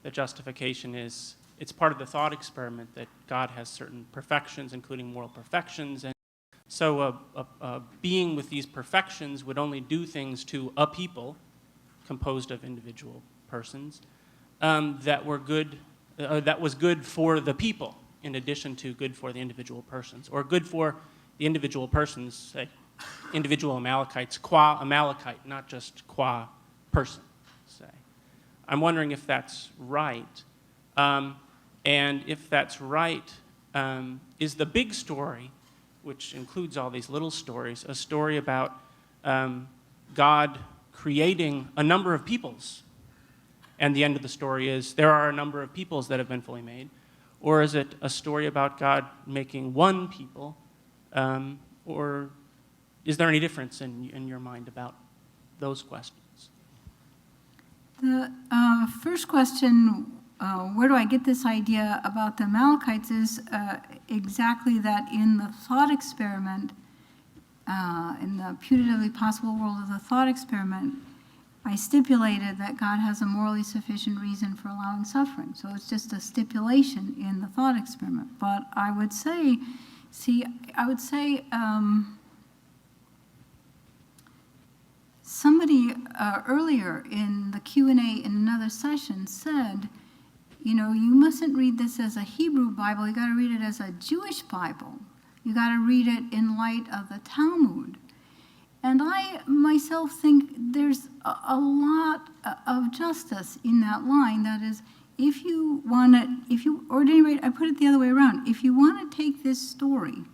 the justification is, it's part of the thought experiment that God has certain perfections, including moral perfections, and so a being with these perfections would only do things to a people composed of individual persons that were good, that was good for the people, in addition to good for the individual persons, or good for the individual persons, say, individual Amalekites, qua Amalekite, not just qua person, say. I'm wondering if that's right. And if that's right, is the big story, which includes all these little stories, a story about God creating a number of peoples, and the end of the story is there are a number of peoples that have been fully made? Or is it a story about God making one people? Or is there any difference in your mind about those questions? The first question, where do I get this idea about the Amalekites, is exactly that in the thought experiment, in the putatively possible world of the thought experiment, I stipulated that God has a morally sufficient reason for allowing suffering. So it's just a stipulation in the thought experiment. But I would say, somebody earlier in the Q&A in another session said, you know, you mustn't read this as a Hebrew Bible, you got to read it as a Jewish Bible. You got to read it in light of the Talmud. And I myself think there's a lot of justice in that line. That is, if you want to, or at any rate, I put it the other way around. If you want to take this story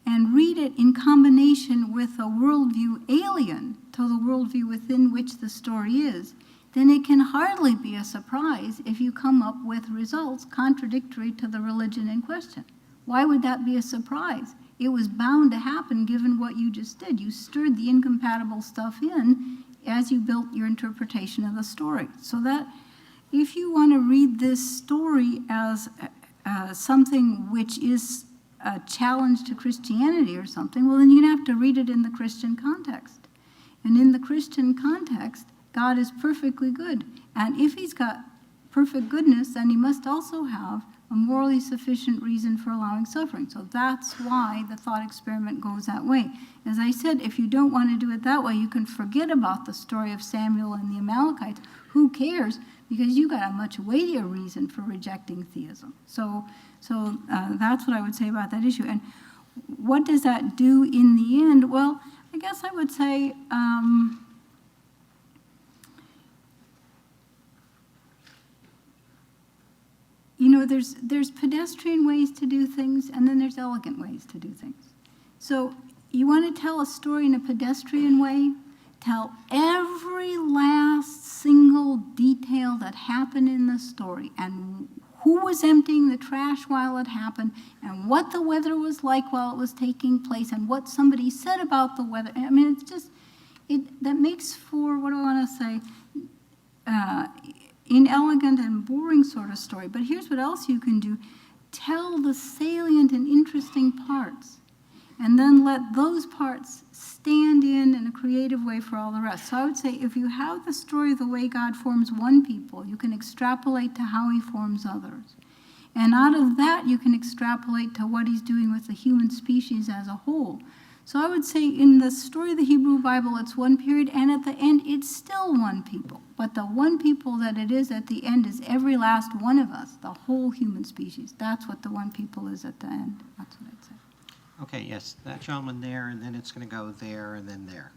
and read it in combination with a worldview alien to the worldview within which the story is, then it can hardly be a surprise if you come up with results contradictory to the religion in question. Why would that be a surprise? It was bound to happen given what you just did. You stirred the incompatible stuff in as you built your interpretation of the story. So that if you want to read this story as something which is a challenge to Christianity or something, well, then you're going to have to read it in the Christian context. And in the Christian context, God is perfectly good. And if he's got perfect goodness, then he must also have a morally sufficient reason for allowing suffering. So that's why the thought experiment goes that way. As I said, if you don't want to do it that way, you can forget about the story of Samuel and the Amalekites. Who cares? Because you got a much weightier reason for rejecting theism. So that's what I would say about that issue. And what does that do in the end? Well, I guess I would say, you know, there's pedestrian ways to do things, and then there's elegant ways to do things. So you want to tell a story in a pedestrian way? Tell every last single detail that happened in the story, and who was emptying the trash while it happened, and what the weather was like while it was taking place, and what somebody said about the weather. I mean, it's just, that makes for, what do I want to say, inelegant and boring sort of story. But here's what else you can do. Tell the salient and interesting parts, and then let those parts stand in a creative way for all the rest. So I would say if you have the story of the way God forms one people, you can extrapolate to how he forms others. And out of that, you can extrapolate to what he's doing with the human species as a whole. So I would say in the story of the Hebrew Bible, it's one period, and at the end, it's still one people. But the one people that it is at the end is every last one of us, the whole human species. That's what the one people is at the end. That's what I'd say. Okay, yes, that gentleman there, and then it's going to go there, and then there.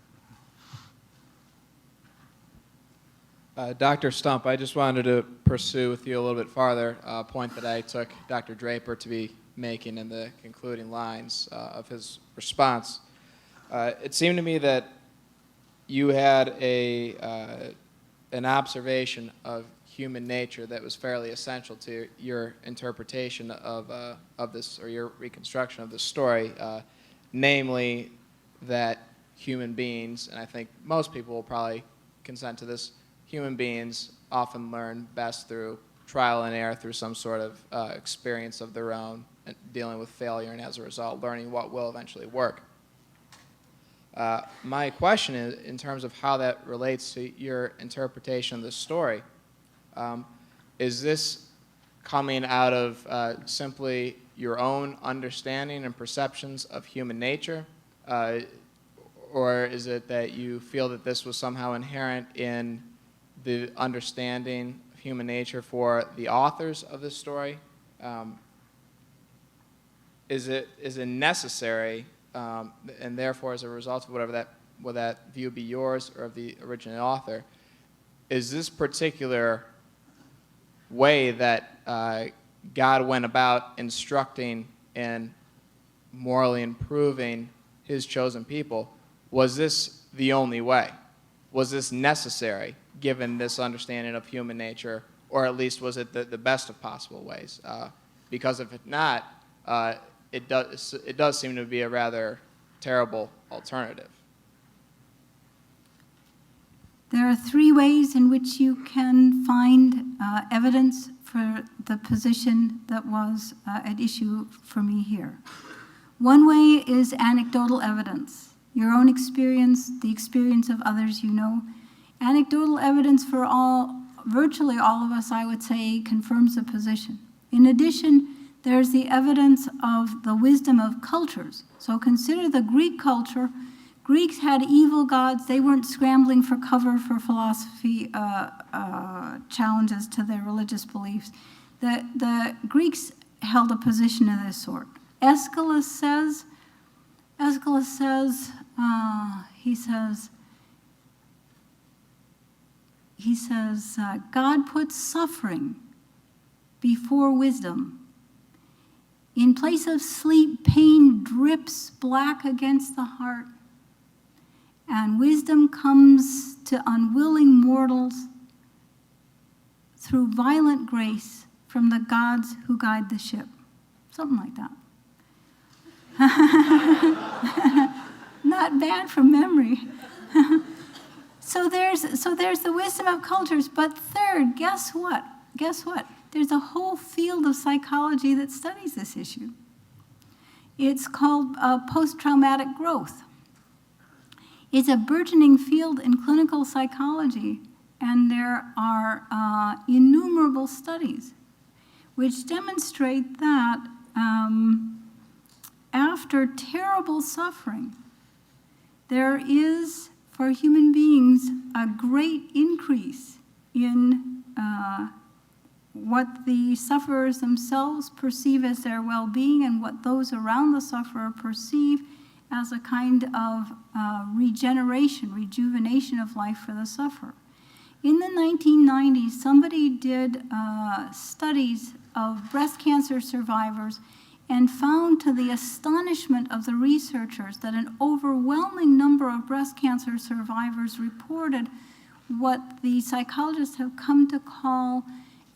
Dr. Stump, I just wanted to pursue with you a little bit farther a point that I took Dr. Draper to be making in the concluding lines of his response. It seemed to me that you had an observation of human nature that was fairly essential to your interpretation of this, or your reconstruction of this story, namely that human beings, and I think most people will probably consent to this, human beings often learn best through trial and error, through some sort of experience of their own, and dealing with failure, and as a result, learning what will eventually work. My question is, in terms of how that relates to your interpretation of this story, is this coming out of simply your own understanding and perceptions of human nature? Or is it that you feel that this was somehow inherent in the understanding of human nature for the authors of this story? Is it necessary, and therefore as a result of whatever that, will that view be yours or of the original author, is this particular way that God went about instructing and morally improving his chosen people, was this the only way? Was this necessary, given this understanding of human nature, or at least was it the best of possible ways? Because if it's not, it does seem to be a rather terrible alternative. There are three ways in which you can find evidence for the position that was at issue for me here. One way is anecdotal evidence, your own experience, the experience of others you know. Anecdotal evidence for virtually all of us, I would say, confirms the position. In addition, there's the evidence of the wisdom of cultures. So consider the Greek culture. Greeks had evil gods. They weren't scrambling for cover for philosophy challenges to their religious beliefs. The Greeks held a position of this sort. Aeschylus says, God puts suffering before wisdom. In place of sleep, pain drips black against the heart, and wisdom comes to unwilling mortals through violent grace from the gods who guide the ship. Something like that. Not bad from memory. So there's the wisdom of cultures. But third, guess what? There's a whole field of psychology that studies this issue. It's called post-traumatic growth. It's a burgeoning field in clinical psychology, and there are innumerable studies which demonstrate that after terrible suffering, there is, for human beings, a great increase in what the sufferers themselves perceive as their well-being and what those around the sufferer perceive as a kind of rejuvenation of life for the sufferer. In the 1990s, somebody did studies of breast cancer survivors and found, to the astonishment of the researchers, that an overwhelming number of breast cancer survivors reported what the psychologists have come to call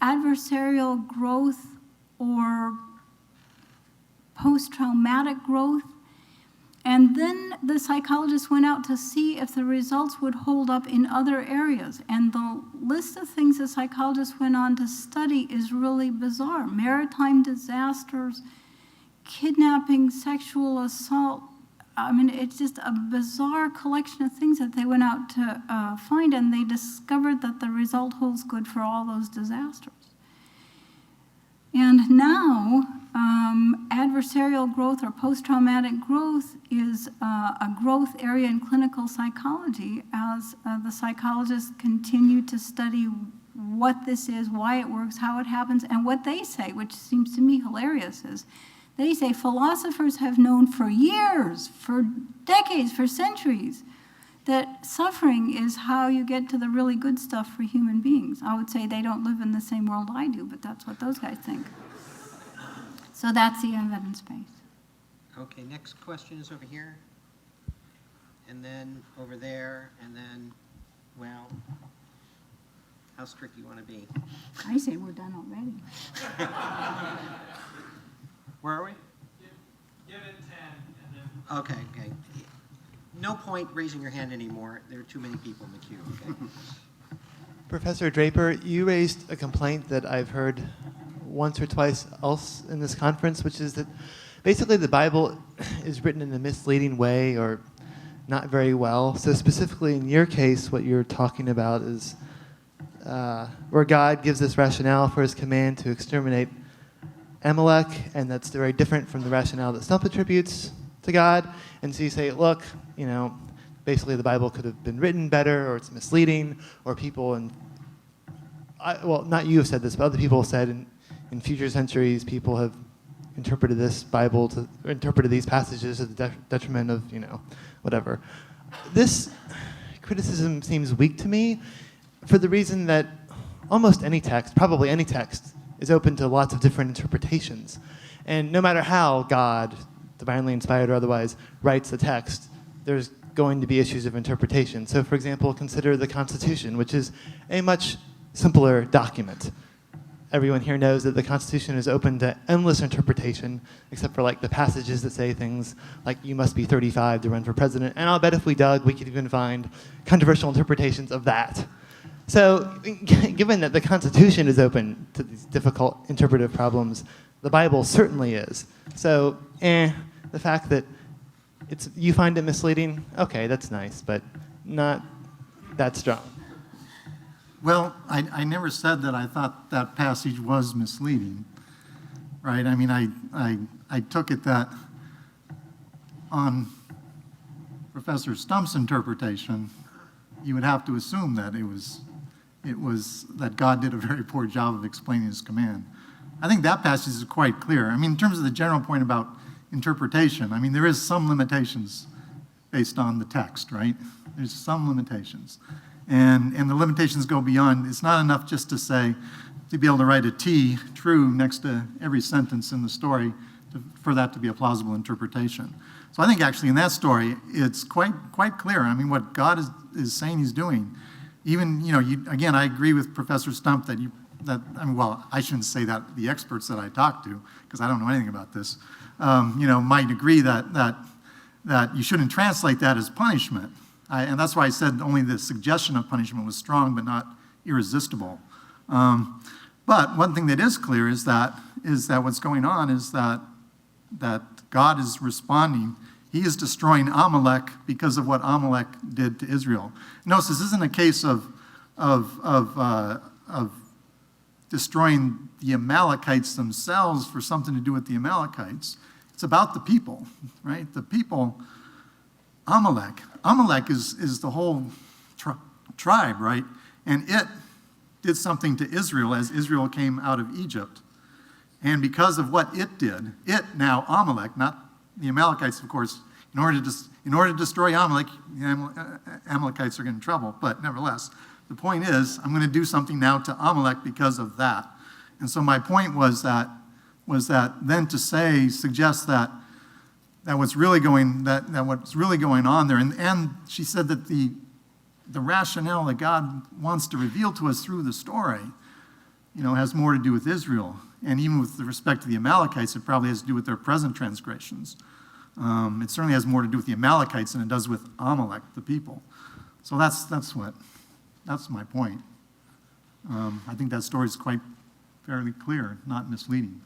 adversarial growth or post-traumatic growth. And then the psychologists went out to see if the results would hold up in other areas. And the list of things the psychologists went on to study is really bizarre. Maritime disasters, kidnapping, sexual assault. I mean, it's just a bizarre collection of things that they went out to find, and they discovered that the result holds good for all those disasters. And now, adversarial growth or post-traumatic growth is a growth area in clinical psychology as the psychologists continue to study what this is, why it works, how it happens, and what they say, which seems to me hilarious, is they say philosophers have known for years, for decades, for centuries, that suffering is how you get to the really good stuff for human beings. I would say they don't live in the same world I do, but that's what those guys think. So that's the evidence base. Okay, next question is over here, and then over there, and then, well, how strict do you want to be? I say we're done already. Where are we? Give it 10, and then... Okay. No point raising your hand anymore. There are too many people in the queue, okay? Professor Draper, you raised a complaint that I've heard once or twice else in this conference, which is that basically the Bible is written in a misleading way or not very well. So specifically in your case, what you're talking about is where God gives this rationale for his command to exterminate Amalek, and that's very different from the rationale that Stump attributes to God. And so you say, look, basically the Bible could have been written better, or it's misleading, or people, well, not you have said this, but other people have said in future centuries, people have interpreted this Bible interpreted these passages to the detriment of, whatever. This criticism seems weak to me for the reason that almost any text, probably any text, is open to lots of different interpretations. And no matter how God, divinely inspired or otherwise, writes the text, there's going to be issues of interpretation. So, for example, consider the Constitution, which is a much simpler document. Everyone here knows that the Constitution is open to endless interpretation, except for the passages that say things like you must be 35 to run for president. And I'll bet if we dug, we could even find controversial interpretations of that. So given that the Constitution is open to these difficult interpretive problems, the Bible certainly is. So the fact that you find it misleading, okay, that's nice, but not that strong. Well, I never said that I thought that passage was misleading, right? I mean, I took it that on Professor Stump's interpretation, you would have to assume that it was that God did a very poor job of explaining his command. I think that passage is quite clear. I mean, in terms of the general point about interpretation, I mean, there is some limitations based on the text, right? There's some limitations. And the limitations go beyond, it's not enough just to say, to be able to write a T, true, next to every sentence in the story for that to be a plausible interpretation. So I think actually in that story, it's quite clear. I mean, what God is saying he's doing. Even, again, I agree with Professor Stump I shouldn't say that, the experts that I talked to, because I don't know anything about this, might agree that you shouldn't translate that as punishment. And that's why I said only the suggestion of punishment was strong, but not irresistible. But one thing that is clear is that what's going on is that God is responding. He is destroying Amalek because of what Amalek did to Israel. Notice this isn't a case of destroying the Amalekites themselves for something to do with the Amalekites. It's about the people, right? The people, Amalek. Amalek is the whole tribe, right? And it did something to Israel as Israel came out of Egypt. And because of what it did, now Amalek, not the Amalekites, of course, in order to destroy Amalek, the Amalekites are getting in trouble. But nevertheless, the point is, I'm going to do something now to Amalek because of that. And so my point was that then to suggest that what's really going on there, and she said that the rationale that God wants to reveal to us through the story, has more to do with Israel. And even with respect to the Amalekites, it probably has to do with their present transgressions. It certainly has more to do with the Amalekites than it does with Amalek, the people. So that's my point. I think that story is quite fairly clear, not misleading.